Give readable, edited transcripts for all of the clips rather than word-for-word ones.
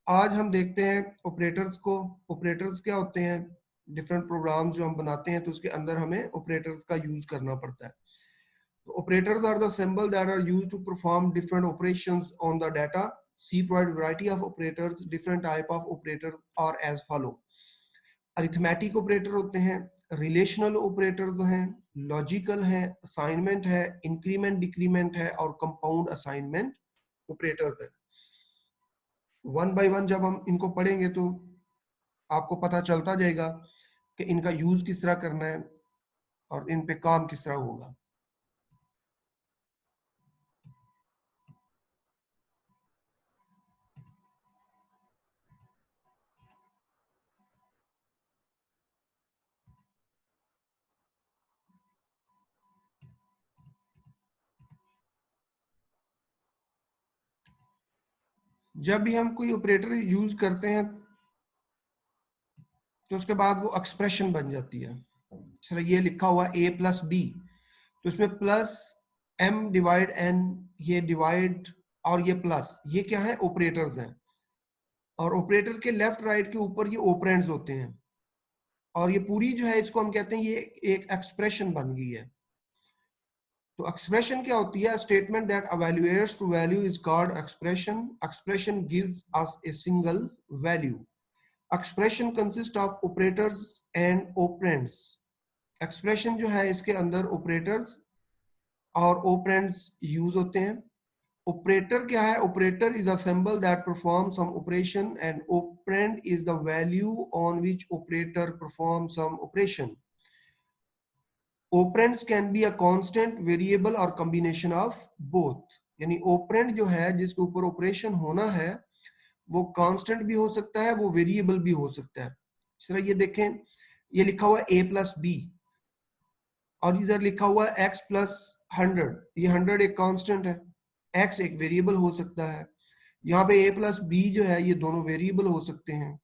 आज हम देखते हैं ऑपरेटर्स को। ऑपरेटर्स क्या होते हैं? डिफरेंट प्रोग्राम जो हम बनाते हैं तो उसके अंदर हमें ऑपरेटर्स का यूज करना पड़ता है। तो operators are the symbol that are used to perform different operations on the data. C provide variety of operators. Different type of operators are as follow. Arithmetic operator होते हैं, रिलेशनल ऑपरेटर्स हैं, logical है, assignment है, increment decrement है और compound assignment operators है। One by one जब हम इनको पढ़ेंगे तो आपको पता चलता जाएगा कि इनका यूज किस तरह करना है और इन पे काम किस तरह होगा। जब भी हम कोई ऑपरेटर यूज करते हैं तो उसके बाद वो एक्सप्रेशन बन जाती है। सर ये लिखा हुआ a प्लस बी, तो इसमें प्लस m डिवाइड n, ये डिवाइड और ये प्लस, ये क्या है? ऑपरेटर्स हैं। और ऑपरेटर के लेफ्ट राइट के ऊपर ये ऑपरेंड्स होते हैं और ये पूरी जो है इसको हम कहते हैं ये एक एक्सप्रेशन बन गई है। तो एक्सप्रेशन क्या होती है? Statement that evaluates to value is called expression. Expression gives us a single value. Expression consists of operators and operands. Expression जो है इसके अंदर ऑपरेटर्स और ऑपरेंड्स यूज होते हैं। ऑपरेटर क्या है? Operator is a symbol that perform some operation and operand is the value on which operator perform some operation. Operands can be a constant, variable और कॉम्बिनेशन ऑफ बोथ। यानी operand जो है जिसके ऊपर ऑपरेशन होना है वो कांस्टेंट भी हो सकता है, वो वेरिएबल भी हो सकता है। इस तरह ये देखें, ये लिखा हुआ a प्लस बी और इधर लिखा हुआ है x प्लस 100। ये 100 एक कांस्टेंट है, x एक वेरिएबल हो सकता है। यहाँ पे a प्लस बी जो है ये दोनों वेरिएबल हो सकते हैं।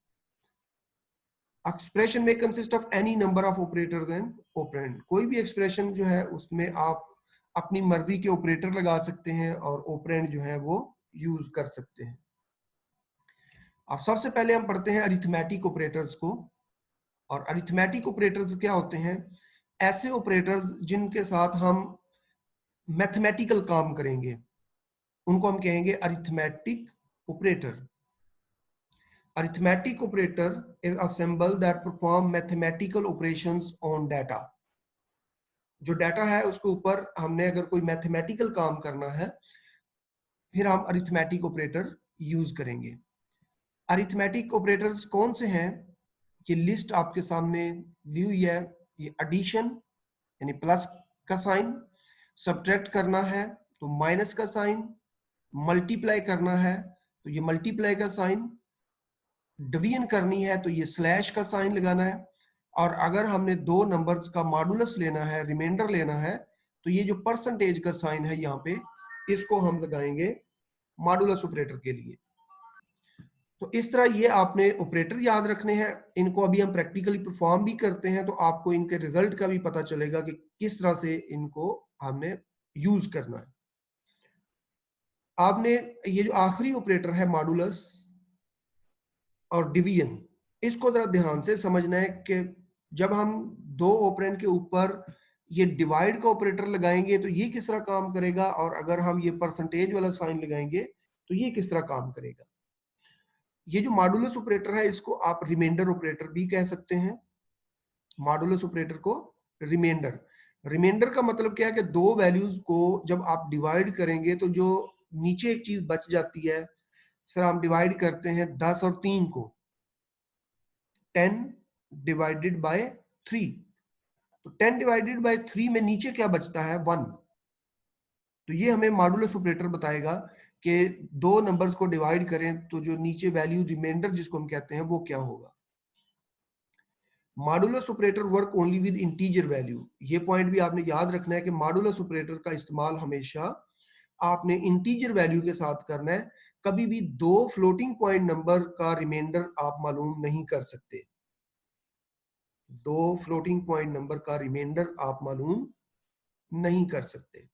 एक्सप्रेशन में consist of any number of operators and operand. कोई भी एक्सप्रेशन जो है उसमें आप अपनी मर्जी के ऑपरेटर लगा सकते हैं और ऑपरेंड जो है वो यूज कर सकते हैं। अब सबसे पहले हम पढ़ते हैं अरिथमेटिक ऑपरेटर्स को। और अरिथमेटिक ऑपरेटर्स क्या होते हैं? ऐसे ऑपरेटर्स जिनके साथ हम मैथमेटिकल काम करेंगे उनको हम कहेंगे arithmetic operator. Arithmetic operator is a symbol that perform mathematical operations on data. जो डाटा है उसके ऊपर हमने अगर कोई मैथमेटिकल काम करना है फिर हम अरिथमेटिक ऑपरेटर यूज करेंगे। अरिथमेटिक ऑपरेटर्स कौन से हैं? ये लिस्ट आपके सामने दी हुई है। ये एडिशन यानी प्लस का साइन, सब्ट्रैक्ट करना है तो माइनस का साइन, मल्टीप्लाई करना है तो ये मल्टीप्लाई का साइन, डिवीजन करनी है तो ये स्लैश का साइन लगाना है। और अगर हमने दो नंबर्स का मॉडुलस लेना है, रिमाइंडर लेना है, तो ये जो परसेंटेज का साइन है यहाँ पे इसको हम लगाएंगे मॉडुलस ऑपरेटर के लिए। तो इस तरह ये आपने ऑपरेटर याद रखने हैं। इनको अभी हम प्रैक्टिकली परफॉर्म भी करते हैं तो आपको इनके रिजल्ट का भी पता चलेगा कि किस तरह से इनको हमने यूज करना है। आपने ये जो आखिरी ऑपरेटर है मॉडुलस और डिवीजन, इसको जरा ध्यान से समझना है कि जब हम दो ऑपरेंड के ऊपर ये डिवाइड का ऑपरेटर लगाएंगे तो ये किस तरह काम करेगा और अगर हम ये परसेंटेज वाला साइन लगाएंगे तो ये किस तरह काम करेगा। ये जो मॉडुलस ऑपरेटर है इसको आप रिमाइंडर ऑपरेटर भी कह सकते हैं। मॉडुलस ऑपरेटर को रिमाइंडर, रिमाइंडर का मतलब क्या है कि दो वैल्यूज को जब आप डिवाइड करेंगे तो जो नीचे एक चीज बच जाती है। सर हम डिवाइड करते हैं 10 और 3 को, 10 डिवाइडेड बाय 3, तो 10 डिवाइडेड बाय 3 में नीचे क्या बचता है? 1। तो ये हमें मॉडुलस ऑपरेटर बताएगा कि दो नंबर्स को डिवाइड करें तो जो नीचे वैल्यू रिमाइंडर जिसको हम कहते हैं वो क्या होगा। Modulus operator work only with integer value. ये पॉइंट भी आपने याद रखना है कि मॉडुलस ऑपरेटर का इस्तेमाल हमेशा आपने इंटीजर वैल्यू के साथ करना है। कभी भी दो फ्लोटिंग पॉइंट नंबर का रिमाइंडर आप मालूम नहीं कर सकते। दो फ्लोटिंग पॉइंट नंबर का रिमाइंडर आप मालूम नहीं कर सकते।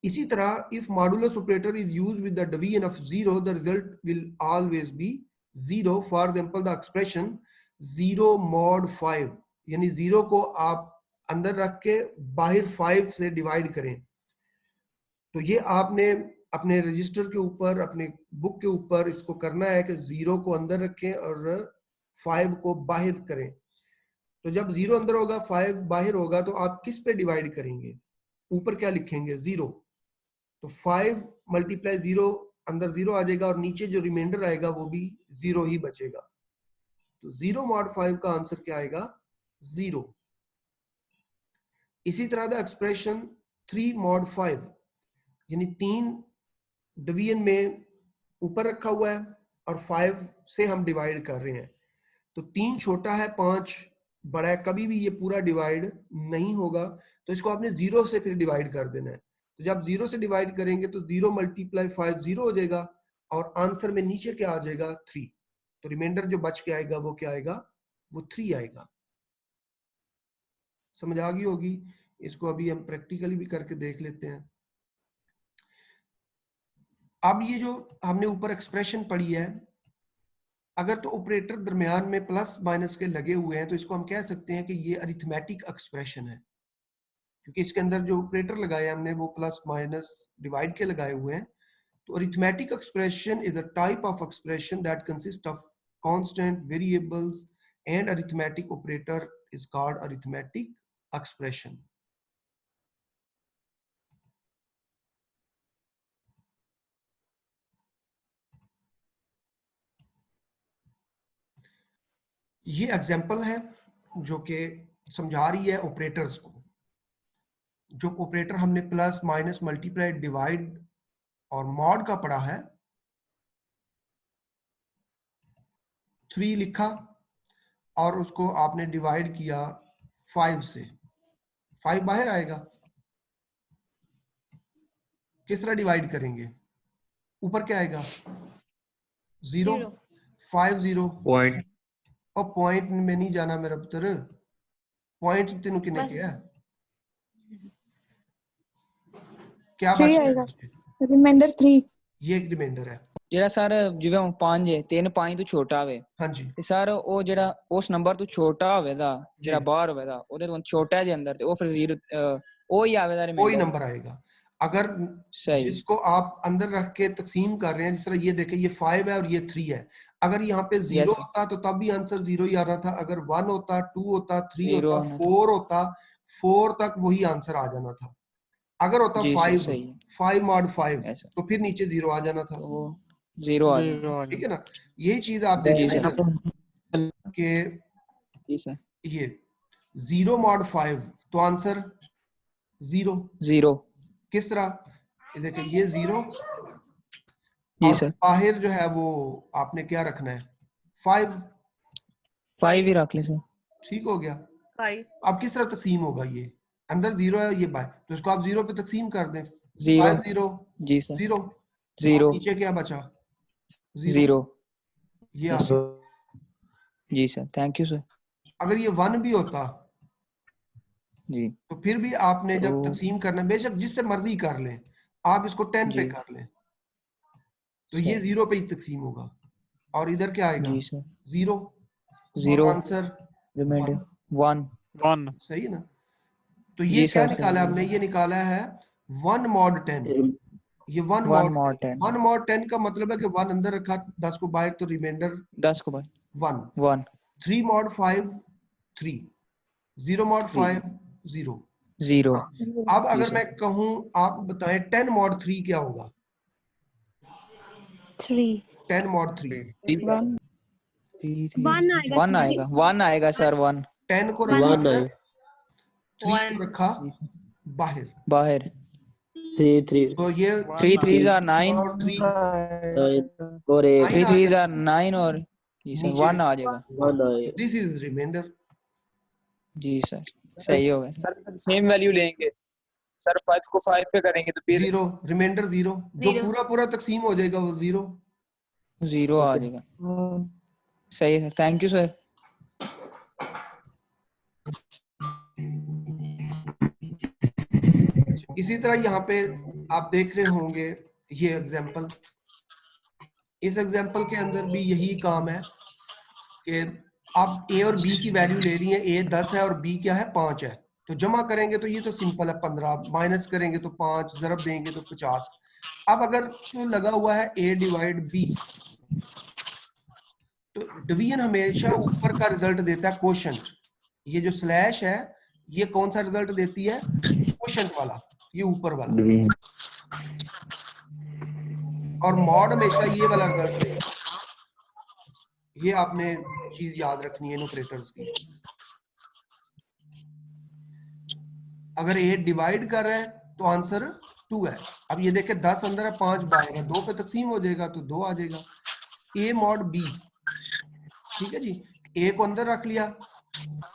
इसी तरह if modulus operator is used with the division of 0 the result will always be 0. For example the expression 0 mod 5, यानी 0 को आप अंदर रख के बाहर 5 से डिवाइड करें, तो ये आपने अपने रजिस्टर के ऊपर, अपने बुक के ऊपर इसको करना है कि 0 को अंदर रखें और 5 को बाहर करें। तो जब 0 अंदर होगा 5 बाहर होगा तो आप किस पे डिवाइड करेंगे? ऊपर क्या लिखेंगे? 0। तो 5 मल्टीप्लाई 0, अंदर 0 आ जाएगा और नीचे जो रिमाइंडर आएगा वो भी 0 ही बचेगा। तो 0 mod 5 का आंसर क्या आएगा? 0। इसी तरह द एक्सप्रेशन 3 mod 5, यानी 3 डिवीजन में ऊपर रखा हुआ है और 5 से हम डिवाइड कर रहे हैं। तो 3 छोटा है, 5 बड़ा है, कभी भी ये पूरा डिवाइड नहीं होगा। तो इसको आपने 0 से फिर डिवाइड कर देना है। तो जब 0 से डिवाइड करेंगे तो 0 मल्टीप्लाई 5 0 हो जाएगा और आंसर में नीचे क्या आ जाएगा? 3। तो रिमाइंडर जो बच के आएगा वो क्या आएगा? वो 3 आएगा। समझ आ गई होगी। इसको अभी हम प्रैक्टिकली भी करके देख लेते हैं। अब ये जो हमने ऊपर एक्सप्रेशन पढ़ी है, अगर तो ऑपरेटर दरमियान में प्लस माइनस के लगे हुए हैं तो इसको हम कह सकते हैं कि ये अरिथमेटिक एक्सप्रेशन है, क्योंकि इसके अंदर जो ऑपरेटर लगाए हमने वो प्लस माइनस डिवाइड के लगाए हुए हैं। तो arithmetic expression is a type of expression that consist of constant variables and arithmetic operator is called arithmetic expression. ये एग्जांपल है जो कि समझा रही है ऑपरेटर्स को। जो ऑपरेटर हमने प्लस माइनस मल्टीप्लाई डिवाइड और मॉड का पढ़ा है, 3 लिखा और उसको आपने डिवाइड किया 5 से, 5 बाहर आएगा। किस तरह डिवाइड करेंगे? ऊपर क्या आएगा? 0, 5 0 पॉइंट और पॉइंट में नहीं जाना मेरा पुत्र, पॉइंट तेन किने बस। किया क्या 3 बच आएगा, गया? रिमाइंडर 3। ये एक रिमाइंडर है। ਜਿਹੜਾ ਸਰ ਜਿਵੇਂ 5 ਹੈ 3 5 ਤੋਂ ਛੋਟਾ ਹੋਵੇ हाँ जी ਤੇ ਸਰ ਉਹ ਜਿਹੜਾ ਉਸ ਨੰਬਰ ਤੋਂ ਛੋਟਾ ਹੋਵੇਗਾ ਜਿਹੜਾ जी, ਬਾਹਰ ਹੋਵੇਗਾ ਉਹਦੇ ਤੋਂ ਛੋਟਾ ਦੇ ਅੰਦਰ ਤੇ ਉਹ ਫਿਰ 0 ਉਹ ਹੀ ਆਵੇਗਾ कोई रिमाइंडर नंबर आएगा। अगर सही जिसको आप अंदर रख के तकसीम कर रहे हैं, जिस तरह ये देखें ये 5 है और ये 3 है, अगर यहाँ पे 0 यस होता तो तब भी आंसर 0 ही आ रहा था। अगर 1 होता, 2 होता, 3 0 होता, आना था 4 होता, 4 तक वही आंसर आ जाना था। अगर होता जी सर 5 सही है 5 mod 5 ऐसा तो फिर नीचे 0 आ जाना था। तो वो 0 आ जाएगा ठीक है ना? यही चीज आप जी देखें सर इधर कि जी सर ये 0 mod 5 तो आंसर 0। 0 किस तरह? ये देखें ये 0 जी और सर बाहर जो है वो आपने क्या रखना है? 5। 5 ही रख ले सर ठीक हो गया। 5 अब किस तरह तकसीम होगा? ये अंदर 0 है, ये बाहर, तो इसको आप 0 पे तकसीम कर दें। 0 5 0 जी सर 0 और 0 नीचे क्या बचा? 0। 0 ये आ यस गया। जी सर थैंक यू सर अगर ये 1 भी होता जी तो फिर भी आपने तो जब तकसीम करना, बेशक जिससे मर्जी कर लें, आप इसको 10 पे जी कर लें तो ये सर 0 पे ही तकसीम होगा और इधर क्या आएगा? जी सर 0 और 0 आंसर रिमाइंडर 1। 1 1 सही है ना? तो ये जी क्या सर निकाला सही हमने? ये निकाला है 1 mod 10। ये 1 1 mod more 10। 10 1 mod 10 का मतलब है कि 1 अंदर रखा, 10 को बाहर, तो रिमाइंडर 10 को बाद 1। 1 3 mod 5 3, 0 mod 3 5 0। 0 हाँ, अब जी अगर सर मैं कहूं, आप बताएं 10 mod 3 क्या होगा? 3 10 mod 3 1 1 आएगा 1 आएगा 1 आएगा सर 1 10 को 1 रखा 1 है, 3 1 को रखा जी सर बाहर, बाहर 3 3 तो ये 3 3s 3 are 9 और 3 और 1 3 9 आ 3s गया are 9 और जी सर नीचे 1 आ जाएगा 1 आए दिस इज रिमाइंडर। जी सर सही हो गया सर सेम वैल्यू लेंगे सर 5 को 5 पे करेंगे तो फिर 0 रिमाइंडर 0, जो 0 पूरा पूरा तकसीम हो जाएगा वो 0। 0 आ जाएगा सही है थैंक यू सर इसी तरह यहाँ पे आप देख रहे होंगे ये एग्जाम्पल, इस एग्जाम्पल के अंदर भी यही काम है कि आप ए और बी की वैल्यू ले रही है, ए 10 है और बी क्या है 5 है, तो जमा करेंगे तो ये तो सिंपल है 15, माइनस करेंगे तो 5, ज़रब देंगे तो 50। अब अगर तो लगा हुआ है ए डिवाइड बी, तो डिवीजन हमेशा ऊपर का रिजल्ट देता है कोशंट। ये जो स्लैश है ये कौन सा रिजल्ट देती है? कोशंट वाला, ये ऊपर वाला। डिवीजन। और मॉड हमेशा ये वाला रिजल्ट देगा। ये आपने चीज याद रखनी है इन ऑपरेटर्स की। अगर ए डिवाइड कर रहा है तो आंसर 2 है। अब ये देखे 10 अंदर है 5 बाहर है, 2 पे तकसीम हो जाएगा तो 2 आ जाएगा। ए मॉड बी, ठीक है जी, ए को अंदर रख लिया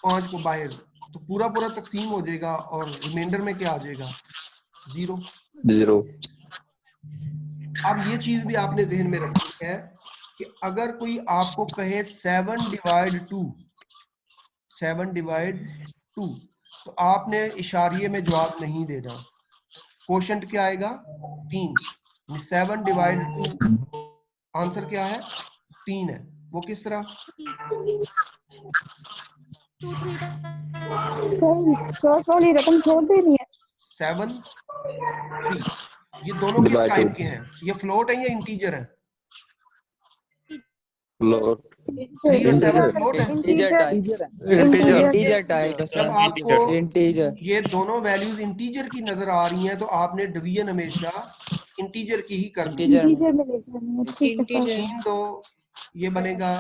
5 को बाहर, तो पूरा पूरा तकसीम हो जाएगा और रिमाइंडर में क्या आ जाएगा? 0। 0। अब ये चीज भी आपने जहन में रखनी है कि अगर कोई आपको कहे 7 डिवाइड 2, 7 डिवाइड 2, तो आपने इशारिये में जवाब नहीं देना। क्वोशंट क्या आएगा? 3। 7 डिवाइड 2 आंसर क्या है? 3 है। वो किस तरह? क्रॉस वाली रकम छोड़ देनी है। 7 3, ये दोनों किस Divide टाइप two. के हैं? ये फ्लोट है या इंटीजर है? Float. 3 और 7 Integer. फ्लोट है। Integer type, integer integer type है जब सर, आपको इंटीजर। ये दोनों वैल्यूज इंटीजर की नजर आ रही हैं तो आपने डिवीजन हमेशा इंटीजर की ही करनी है। इंटीजर में इंटीजर में लेके आनी है, ठीक है सर। 3 तो ये बनेगा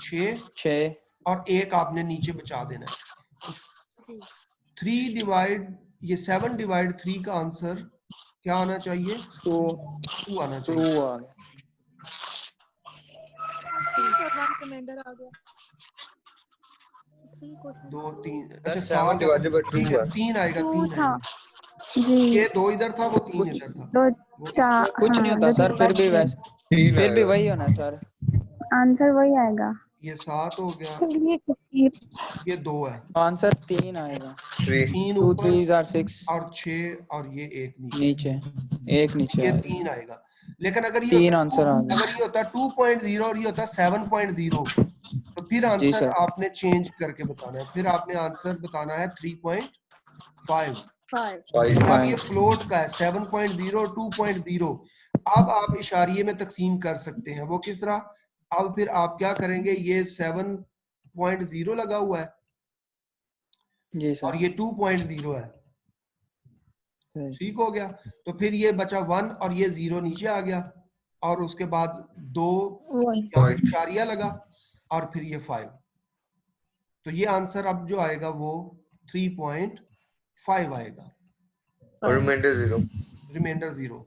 6 6, और 1 आपने नीचे बचा देना है। 3 डिवाइड, ये 7 डिवाइड 3 का आंसर क्या आना चाहिए? 2 2 आना 2 चाहिए। आ गया। दो 3, अच्छा That's 7 7 divided by 2 ठीक है, है। 3 आएगा, 2 3 था आएगा। जी, ये 2 इधर था, वो 3 कुछ इधर था। दो वो किस चार, तरह? कुछ नहीं हाँ होता जो सर, फिर भी वैसे 3 फिर भी आएगा। वही होना सर। आंसर वही आएगा। ये 7 हो गया, चलिए किसी ये 2 है। आंसर 3 आएगा। 3 3 2 ऊपर 3 आर 6, और 6 और ये 1 नीचे, नीचे एक नीचे ये आ गया। 3 आएगा। लेकिन अगर ये 3 होता आंसर आ गया। अगर ये होता 2.0 और ये होता 7.0, तो फिर जी आंसर सर। आपने चेंज करके बताना है। फिर आपने आंसर बताना है 3.5। 5 अब ये 5 फ्लोट का है 7.0 2.0। अब आप इशारिये में तकसीम कर सकते हैं। वो किस तरह? अब फिर आप क्या करेंगे, ये 7.0 लगा हुआ है जी सर। और ये 2.0 है, सही। ठीक हो गया। तो फिर ये बचा 1 और ये 0 नीचे आ गया और उसके बाद 2 वही यहाँ पे इशारिया लगा और फिर ये 5। तो ये आंसर अब जो आएगा वो 3.5 आएगा। और रिमाइंडर 0। रिमाइंडर 0,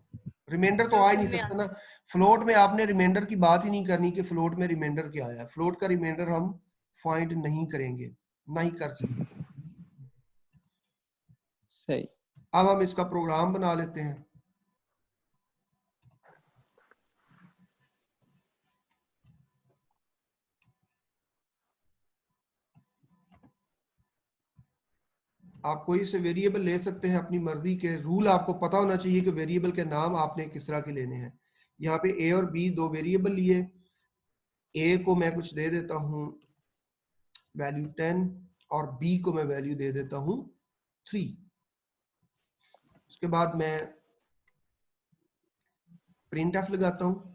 रिमाइंडर तो आ ही नहीं सकता ना। फ्लोट में आपने रिमाइंडर की बात ही नहीं करनी कि फ्लोट में रिमाइंडर क्या आया। फ्लोट का रिमाइंडर हम फाइंड नहीं करेंगे, नहीं कर सकते। सही। अब हम इसका प्रोग्राम बना लेते हैं। आप कोई से वेरिएबल ले सकते हैं अपनी मर्जी के। रूल आपको पता होना चाहिए कि वेरिएबल के नाम आपने किस तरह के लेने हैं। यहाँ पे ए और बी दो वेरिएबल लिए। ए को मैं कुछ दे देता हूँ वैल्यू 10 और बी को मैं वैल्यू दे देता हूँ 3। उसके बाद मैं प्रिंट एफ लगाता हूँ।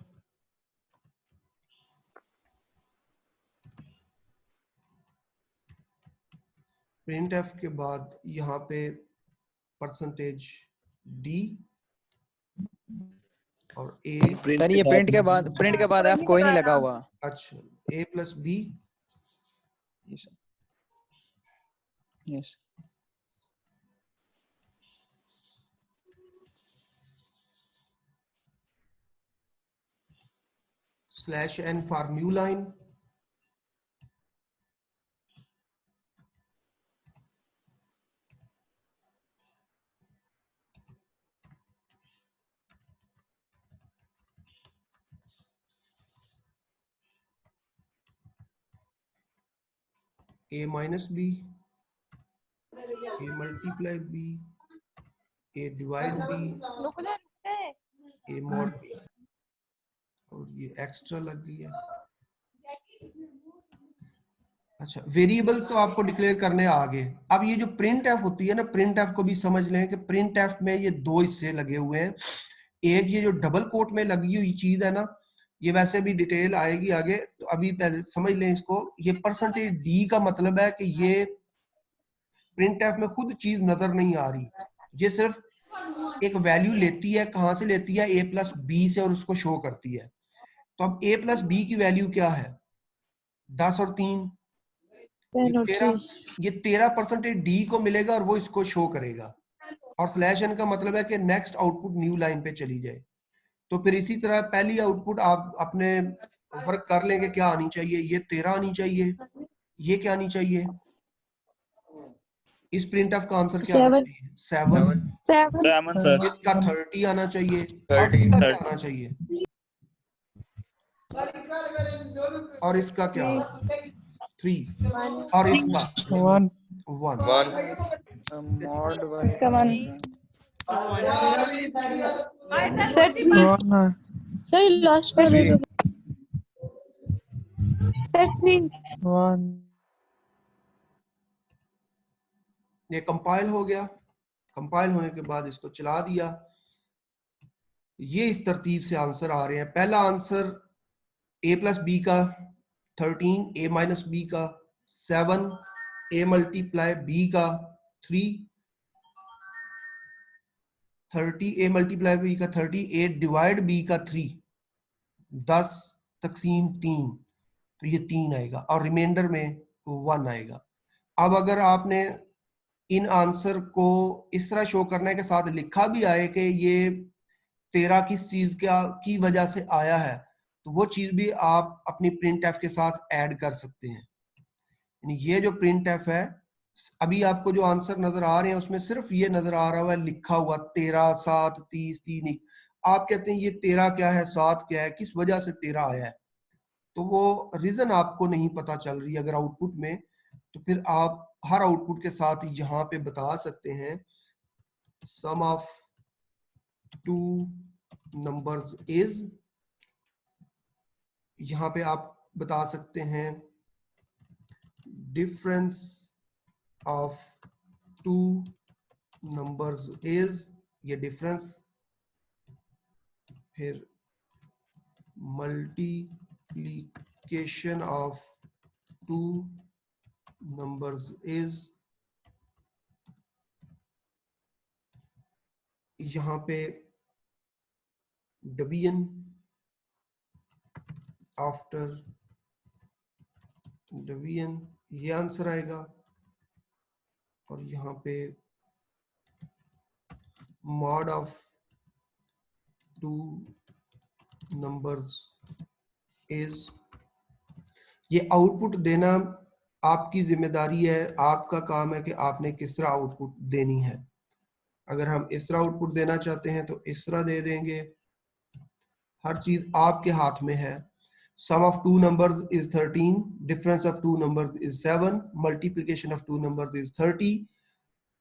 प्रिंट एफ के बाद यहाँ पे %d और a, सर ये प्रिंट के बाद आप कोई नहीं लगा हुआ। अच्छा a plus b yes. /n for new line, a minus b, a multiply b, a divide b, a mod b, और ये एक्स्ट्रा लग गई है। अच्छा, वेरिएबल्स तो आपको डिक्लेयर करने आ आगे। अब ये जो प्रिंट एफ होती है ना, प्रिंट एफ को भी समझ लें कि प्रिंट एफ में ये दो हिस्से लगे हुए हैं। एक ये जो डबल कोट में लगी हुई चीज है ना, ये वैसे भी डिटेल आएगी आगे, तो अभी पहले समझ लें इसको। ये परसेंटेज डी का मतलब है कि ये प्रिंट एफ में खुद चीज नजर नहीं आ रही, ये सिर्फ एक वैल्यू लेती है। कहां से लेती है? ए प्लस बी से, और उसको शो करती है। तो अब ए प्लस बी की वैल्यू क्या है? 10 और 3, ये 13% डी को मिलेगा और वो इसको शो करेगा। और स्लैश एन का मतलब है कि नेक्स्ट आउटपुट न्यू लाइन पे चली जाए। तो फिर इसी तरह पहली आउटपुट आप अपने वर्क कर लेंगे, क्या आनी चाहिए? ये 13 आनी चाहिए। ये क्या आनी चाहिए? इस प्रिंट ऑफ का आंसर क्या आना चाहिए? 7। 7 सर। इसका 30 आना चाहिए। अब इसका क्या आना चाहिए? और इसका क्या? 3। और इसका 1 1। mod 1 इसका 1 सर लास्ट वाले का सर 3 1 ये कंपाइल हो गया। कंपाइल होने के बाद इसको चला दिया। ये इस तरतीब से आंसर आ रहे हैं। पहला आंसर ए प्लस बी का 13, ए माइनस बी का 7, ए मल्टीप्लाई बी का 3, 30, ए मल्टीप्लाई बी का 30, ए डिवाइड बी का 3, 10 तकसीम 3, तो ये 3 आएगा और रिमाइंडर में 1 आएगा। अब अगर आपने इन आंसर को इस तरह शो करने के साथ लिखा भी आए कि ये 13 किस चीज की वजह से आया है, तो वो चीज भी आप अपनी प्रिंट एफ के साथ ऐड कर सकते हैं। यानी ये जो प्रिंट एफ है, अभी आपको जो आंसर नजर आ रहे हैं उसमें सिर्फ ये नजर आ रहा है लिखा हुआ 13, 7, 30, 3। आप कहते हैं ये 13 क्या है, 7 क्या है, किस वजह से 13 आया है, तो वो रीजन आपको नहीं पता चल रही अगर आउटपुट में, तो फिर आप हर आउटपुट के साथ यहाँ पे बता सकते हैं sum of two numbers is, यहाँ पे आप बता सकते हैं difference of two numbers is, ये डिफरेंस, फिर multiplication of two numbers is, यहाँ पे डिवीजन आफ्टर डिवीजन, ये आंसर आएगा। और यहाँ पे mod of two numbers is. ये आउटपुट देना आपकी जिम्मेदारी है, आपका काम है कि आपने किस तरह आउटपुट देनी है। अगर हम इस तरह आउटपुट देना चाहते हैं तो इस तरह दे देंगे, हर चीज आपके हाथ में है। Sum of two numbers is 13, difference of two numbers is 7, multiplication of two numbers is 30,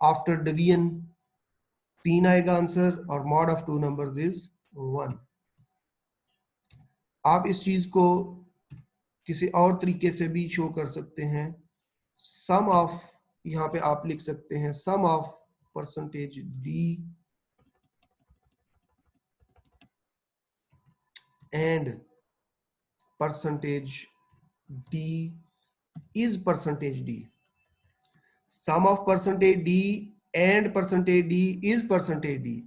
after division 3 आएगा आंसर, और mod of two numbers is 1। आप इस चीज को किसी और तरीके से भी शो कर सकते हैं। सम ऑफ, यहाँ पे आप लिख सकते हैं sum of percentage d and percentage d is percentage d. Sum of percentage d and percentage d is percentage d.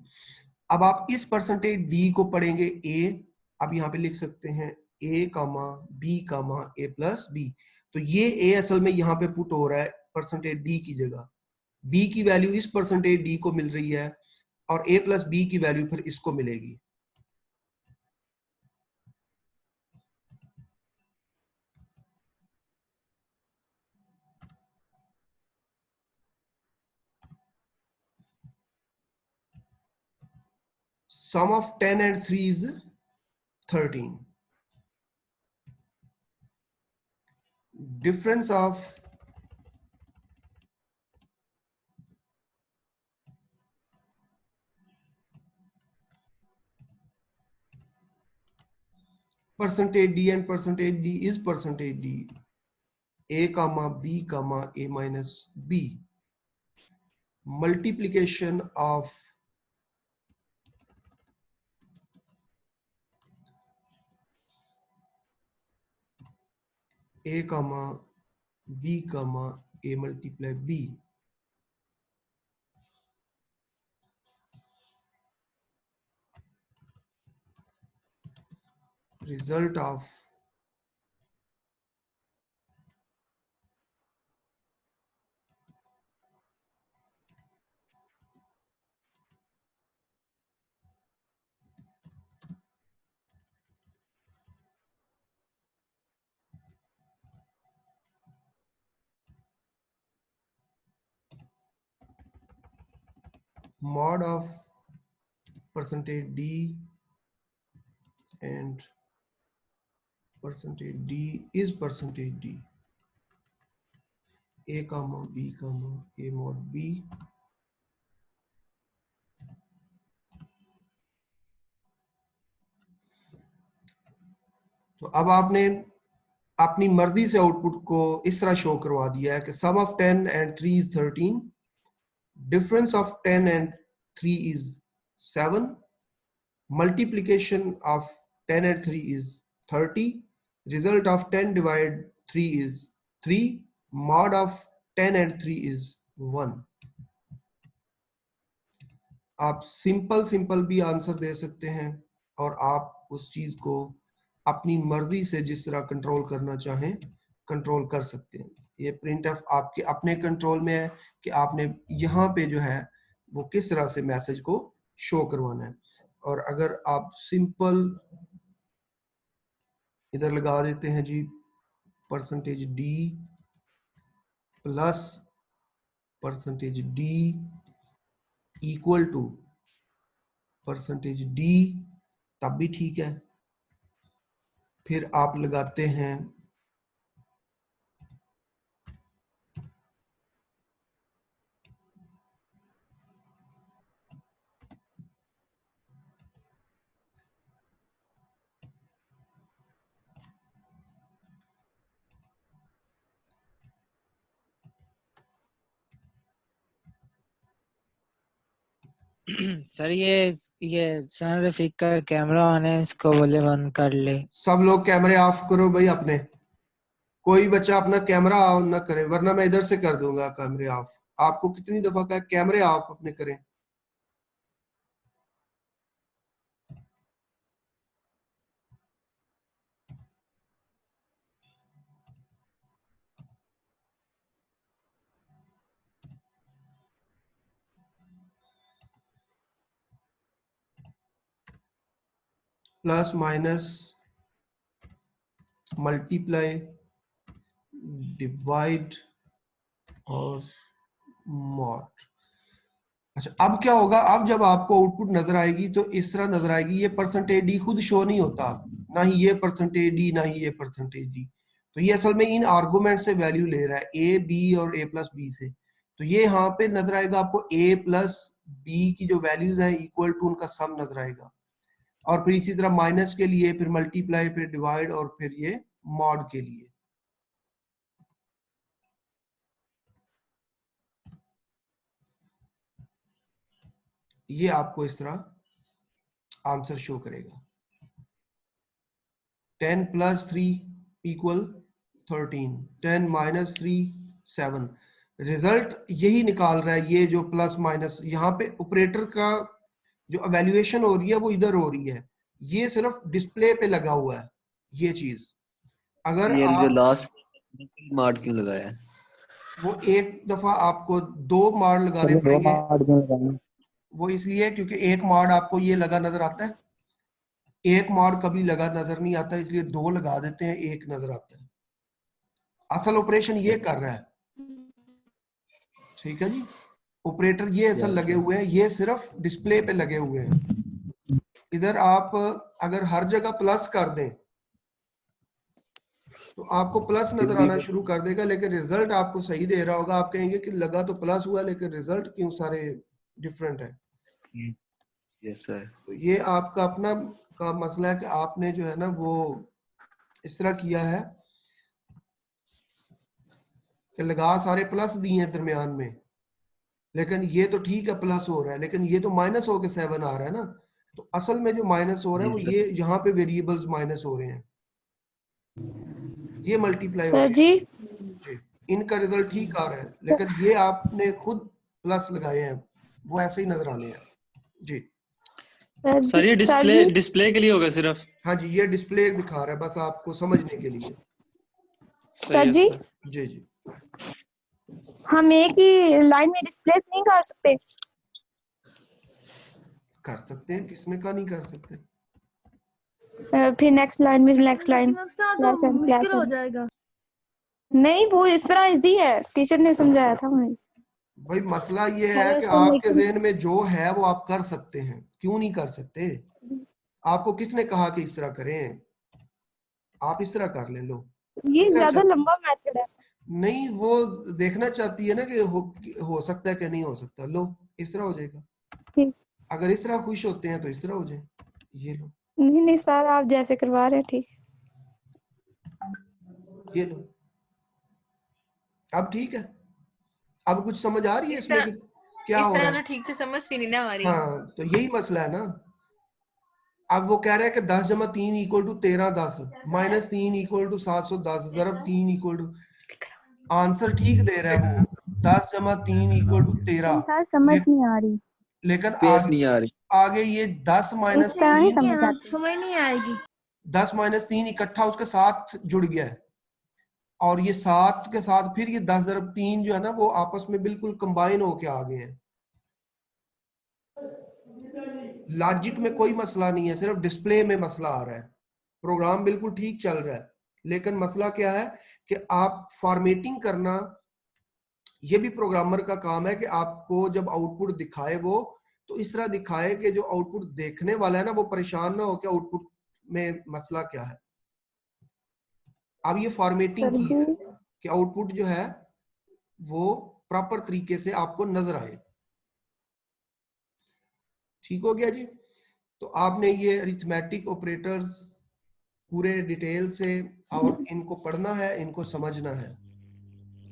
अब आप इस परसेंटेज डी को पढ़ेंगे ए, अब यहाँ पे लिख सकते हैं ए कामा बी कामा ए प्लस बी। तो ये ए असल में यहाँ पे पुट हो रहा है परसेंटेज डी की जगह, बी की वैल्यू इस परसेंटेज डी को मिल रही है और ए प्लस बी की वैल्यू फिर इसको मिलेगी। Sum of 10 and 3 is 13. Difference of percentage d and percentage d is percentage d. A comma b comma a minus b. Multiplication of a comma b comma a multiply b. Result of mod of percentage d and percentage d is percentage d. A comma b comma a mod b. तो अब आपने अपनी मर्जी से output को इस तरह show करवा दिया है कि सम of 10 and 3 is 13, difference of 10 and 3 is 7, multiplication of 10 and 3 is 30, result of 10 divided 3 is 3, mod of 10 and 3 is 1. आप सिंपल भी आंसर दे सकते हैं और आप उस चीज को अपनी मर्जी से जिस तरह कंट्रोल करना चाहें कंट्रोल कर सकते हैं। ये प्रिंटफ आपके अपने कंट्रोल में है कि आपने यहाँ पे जो है वो किस तरह से मैसेज को शो करवाना है। और अगर आप सिंपल इधर लगा देते हैं जी percentage d plus percentage d equal to percentage d, तब भी ठीक है। फिर आप लगाते हैं सर ये सना रफीक का कैमरा ऑन है, इसको बोले बंद कर ले। सब लोग कैमरे ऑफ करो भाई अपने, कोई बच्चा अपना कैमरा ऑन ना करे वरना मैं इधर से कर दूंगा कैमरे ऑफ। आपको कितनी दफा कहा कैमरे ऑफ अपने करें। प्लस माइनस मल्टीप्लाई डिवाइड और मॉड। अच्छा अब क्या होगा, अब जब आपको आउटपुट नजर आएगी तो इस तरह नजर आएगी। ये परसेंटेज डी खुद शो नहीं होता, ना ही ये परसेंटेज डी ना ही ये परसेंटेज डी। तो ये असल में इन आर्गुमेंट से वैल्यू ले रहा है ए बी और ए प्लस बी से। तो ये यहाँ पे नजर आएगा आपको ए प्लस बी की जो वैल्यूज है इक्वल टू उनका सम नजर आएगा। और फिर इसी तरह माइनस के लिए फिर मल्टीप्लाई फिर डिवाइड और फिर ये मॉड के लिए। ये आपको इस तरह आंसर शो करेगा। 10 प्लस 3 इक्वल 13, 10 माइनस 3 7। रिजल्ट यही निकाल रहा है। ये जो प्लस माइनस यहाँ पे ऑपरेटर का जो एवेल्युएशन हो रही है वो इधर हो रही है, ये सिर्फ डिस्प्ले पे लगा हुआ है ये चीज। अगर ये आप जो लास्ट मार्ड क्यों लगाया है? वो एक दफा आपको 2 मार्ड लगाने पड़ेंगे। वो इसलिए क्योंकि एक मार्ड आपको ये लगा नजर आता है, एक मार्ड कभी लगा नजर नहीं आता, इसलिए 2 लगा देते हैं, एक नजर आता है। असल ऑपरेशन ये कर रहा है, ठीक है जी। ऑपरेटर ये असल लगे हुए हैं, ये सिर्फ डिस्प्ले पे लगे हुए हैं। इधर आप अगर हर जगह प्लस कर दें तो आपको प्लस नजर आना शुरू कर देगा, लेकिन रिजल्ट आपको सही दे रहा होगा। आप कहेंगे कि लगा तो प्लस हुआ लेकिन रिजल्ट क्यों सारे डिफरेंट है। Yes sir. तो ये आपका अपना का मसला है कि आपने जो है ना वो इस तरह किया है कि लगा सारे प्लस दिए हैं दरमियान में, लेकिन ये तो ठीक है प्लस हो रहा है, लेकिन ये तो माइनस होके 7 आ रहा है ना। तो असल में जो माइनस हो रहा है जी वो सर। ये यहाँ पे वेरिएबल्स माइनस हो रहे हैं, ये मल्टीप्लाई हो सर रहे जी हैं जी। इनका रिजल्ट ठीक आ रहा है, लेकिन ये आपने खुद प्लस लगाए हैं, वो ऐसे ही नजर आने हैं जी। सर ये सर डिस्प्ले जी डिस्प्ले के लिए होगा सिर्फ? हाँ जी, ये डिस्प्ले दिखा रहा है बस आपको समझने के लिए। सही सर है जी सर। जी जी। हम एक ही लाइन में डिस्प्ले नहीं कर सकते? कर सकते हैं, किसने कहा नहीं कर सकते। फिर नेक्स्ट लाइन में नेक्स्ट लाइन मुश्किल हो जाएगा। नहीं, वो इस तरह इजी है, टीचर ने समझाया था हमें। भाई मसला ये है हेलो कि अस्सलाम आपके वालेकुम। जहन में जो है वो आप कर सकते हैं, क्यों नहीं कर सकते। आपको किसने कहा कि इस तरह करें, आप इस तरह कर ले लो। ये इस तरह ज्यादा चाहती लंबा मेथड है। नहीं, वो देखना चाहती है ना कि हो सकता है कि नहीं हो सकता। लो इस तरह हो जाएगा, ठीक। अगर इस तरह खुश होते हैं तो इस तरह हो जाए। ये लो, नहीं नहीं सर, आप जैसे करवा रहे हैं ठीक। ये लो, अब ठीक है। अब कुछ समझ आ रही है इसमें कि क्या हो रहा इस तरह है। तो ठीक से समझ भी नहीं ना आ रही। हाँ, तो यही मसला है ना। अब वो कह रहा है कि 10 जमा 3 equal to 13 10 minus 3 equal to 710 जरब 3 इक्वल टू, आंसर ठीक दे रहा है वो 10 जमा 3 इक्वल टू 13, सर समझ नहीं आ रही। लेकिन स्पेस आगे नहीं आ रही। आगे ये 10 माइनस इस तरह नहीं 3, समझ आती। समझ नहीं आएगी। 10 माइनस 3 इकट्ठा उसके साथ जुड़ गया है, और ये 7 के साथ फिर ये 10 जरब 3 जो है ना वो आपस में बिल्कुल कंबाइन होके आ गए हैं। लॉजिक में कोई मसला नहीं है, सिर्फ डिस्प्ले में मसला आ रहा है। प्रोग्राम बिल्कुल ठीक चल रहा है, लेकिन मसला क्या है कि आप फॉर्मेटिंग करना, ये भी प्रोग्रामर का काम है कि आपको जब आउटपुट दिखाए वो तो इस तरह दिखाए कि जो आउटपुट देखने वाला है ना वो परेशान ना हो कि आउटपुट में मसला क्या है। अब ये फॉर्मेटिंग सर की जी है कि आउटपुट जो है वो प्रॉपर तरीके से आपको नजर आए। ठीक हो गया जी। तो आपने ये अरिथमेटिक ऑपरेटर्स पूरे डिटेल से और इनको पढ़ना है, इनको समझना है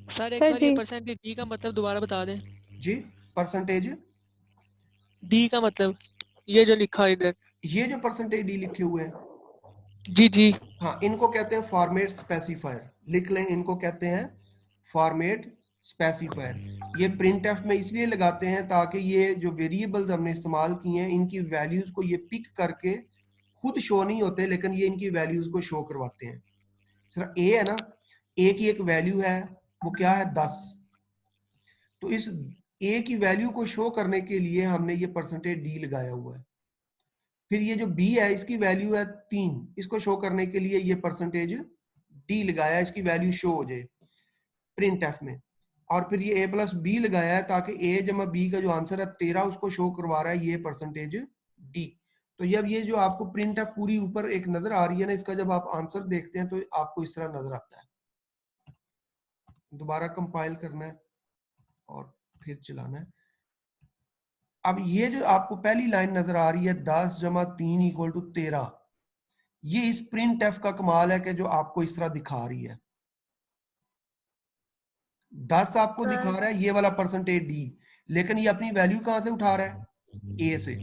सर एक सर बार ये जी परसेंटेज डी का मतलब दोबारा बता दें। जी। परसेंटेज, डी का मतलब ये जो लिखा है इधर। ये जो परसेंटेज डी लिखे हुए हैं, जी जी। हाँ, इनको कहते हैं फॉर्मेट स्पेसिफायर। लिख लें, इनको कहते हैं फॉर्मेट स्पेसिफायर। ये प्रिंट एफ में इसलिए लगाते हैं ताकि ये जो वेरिएबल्स हमने इस्तेमाल किए हैं इनकी वैल्यूज को ये पिक करके खुद शो नहीं होते, लेकिन ये इनकी वैल्यूज को शो करवाते हैं। सर ए है ना, ए की एक वैल्यू है, वो क्या है 10। तो इस ए की वैल्यू को शो करने के लिए हमने ये परसेंटेज डी लगाया हुआ है। फिर ये जो बी है इसकी वैल्यू है 3, इसको शो करने के लिए ये परसेंटेज डी लगाया, इसकी वैल्यू शो हो जाए प्रिंट एफ में। और फिर ये ए प्लस बी लगाया है ताकि ए जमा बी का जो आंसर है 13 उसको शो करवा रहा है ये परसेंटेज डी। तो जब ये जो आपको प्रिंट एफ पूरी ऊपर एक नजर आ रही है ना, इसका जब आप आंसर देखते हैं तो आपको इस तरह नजर आता है। दोबारा कंपाइल करना है और फिर चलाना है। अब ये जो आपको पहली लाइन नजर आ रही है 10 जमा 3 इक्वल टू 13, ये इस प्रिंट एफ का कमाल है कि जो आपको इस तरह दिखा रही है। 10 आपको दिखा रहा है ये वाला परसेंटेज डी, लेकिन ये अपनी वैल्यू कहां से उठा रहा है, ए से।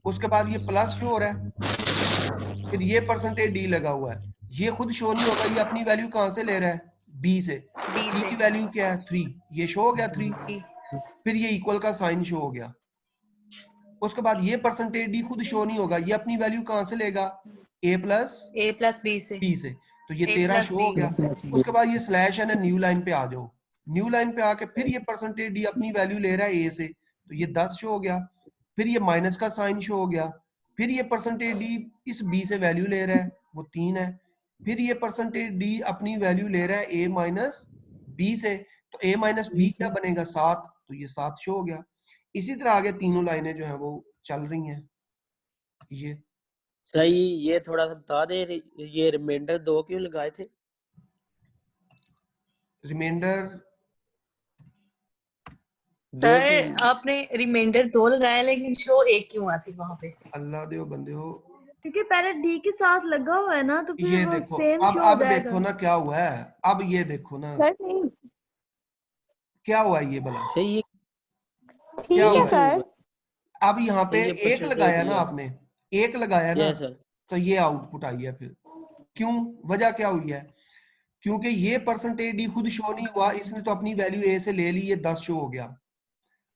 उसके बाद ये प्लस शो हो रहा है, फिर ये परसेंटेज डी लगा हुआ है, ये खुद शो नहीं होगा, ये अपनी वैल्यू कहां से ले रहा है, बी से। बी की वैल्यू क्या है 3, ये शो हो गया 3। फिर ये इक्वल का साइन शो हो गया। उसके बाद ये परसेंटेज डी खुद शो नहीं होगा, ये अपनी वैल्यू कहां से लेगा, ए प्लस बी से। तो ये 13 शो हो गया। उसके बाद ये स्लैश है ना, न्यू लाइन पे आ जाओ। न्यू लाइन पे आके फिर ये परसेंटेज डी अपनी वैल्यू ले रहा है ए से, तो ये 10 शो हो गया। फिर ये माइनस का साइन शो हो गया। फिर ये परसेंटेज डी इस बी से वैल्यू ले रहा है, वो 3 है। फिर ये परसेंटेज डी अपनी वैल्यू ले रहा है ए माइनस बी से, तो ए माइनस बी क्या बनेगा 7, तो ये 7 शो हो गया। इसी तरह आगे तीनों लाइनें जो है वो चल रही हैं। ये सही, ये थोड़ा सा बता दे, ये रिमाइंडर 2 क्यों लगाए थे? रिमाइंडर सर आपने रिमाइंडर 2 लगाया लेकिन शो 1 क्यों आती वहां पे? अल्लाह दे बंदे हो, क्योंकि पहले डी के साथ लगा हुआ है ना, तो फिर ये वो देखो, सेम अब शो हो अब जाएगा। देखो ना क्या हुआ है, अब ये देखो ना सर नहीं क्या हुआ है ये भला, सही है। ठीक क्या है हुआ है? सर। अब यहाँ पे ये एक percentage लगाया ना दिया। आपने, एक लगाया ना, यस सर। तो ये आउटपुट आई है। फिर क्यों, वजह क्या हुई है? क्योंकि ये परसेंटेज डी खुद शो नहीं हुआ, इसने तो अपनी वैल्यू ए से ले ली, ये 10 शो हो गया।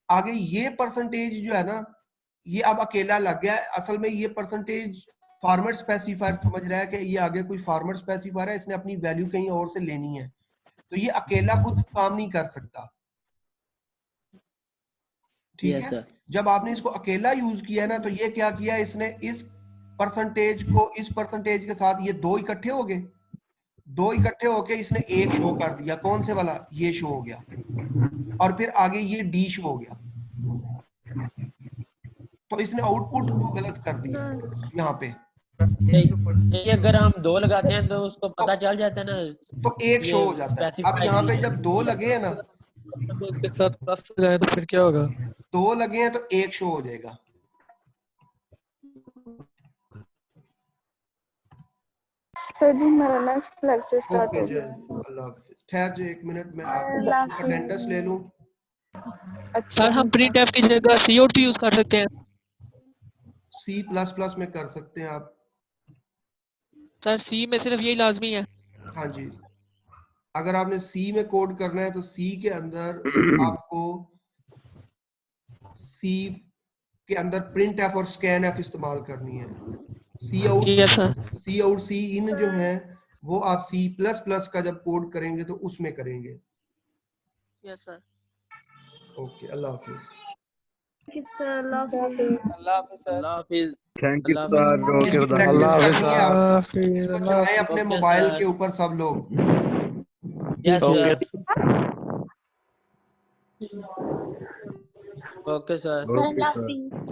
आगे ये परसेंटेज जो है ना, ये अब अकेला लग गया है। असल में ये परसेंटेज फॉर्मेट स्पेसिफायर समझ रहा है कि ये आगे कोई फॉर्मेट स्पेसिफायर है, इसने अपनी वैल्यू कहीं और से लेनी है, तो ये अकेला खुद काम नहीं कर सकता। ठीक यस है, सर। जब आपने इसको अकेला यूज किया ना, तो ये क्या किया इसने, इस परसेंटेज को इस परसेंटेज के साथ ये दो इकट्ठे हो गए, दो इकट्ठे होके इसने एक शो कर दिया। कौन से वाला? ये शो हो गया, और फिर आगे ये डी शो हो गया। तो इसने आउटपुट को गलत कर दिया यहाँ पे। नहीं, अगर हम 2 लगाते हैं तो उसको पता चल जाता है ना, तो एक शो हो जाता है। अब यहाँ पे जब 2 लगे हैं ना, इसके साथ प्लस लगाए तो फिर क्या होगा? 2 लगे हैं तो एक शो हो जाएगा। सर जी मेरा नेक्स्ट लेक्चर स्टार्ट ओके हो जी, गया। अल्लाह हाफिज। ठहर जी 1 मिनट में अल्लाह आपकी हाफिज। अटेंडेंस ले लूं। अच्छा सर हम printf की जगह cout यूज कर सकते हैं। C++ में कर सकते हैं आप। सर सी में सिर्फ यही लाजमी है। हाँ जी, अगर आपने सी में कोड करना है तो सी के अंदर आपको सी के अंदर प्रिंट एफ और स्कैन एफ इस्तेमाल करनी है। सी यस आउट, सर। सी आउट, सी इन जो है वो आप C++ का जब कोड करेंगे तो उसमें करेंगे। Yes sir. Okay, Allah Hafiz. Allah Hafiz. Allah Hafiz. Thank you Allah sir. Okay, इसकी खुदा प्रैक्टिस हाफिज। करनी है आप, हाफिज, इसको अल्लाह चलाएं अपने ओके मोबाइल सर। के ऊपर सब लोग। Yes okay sir. Okay sir. Okay sir.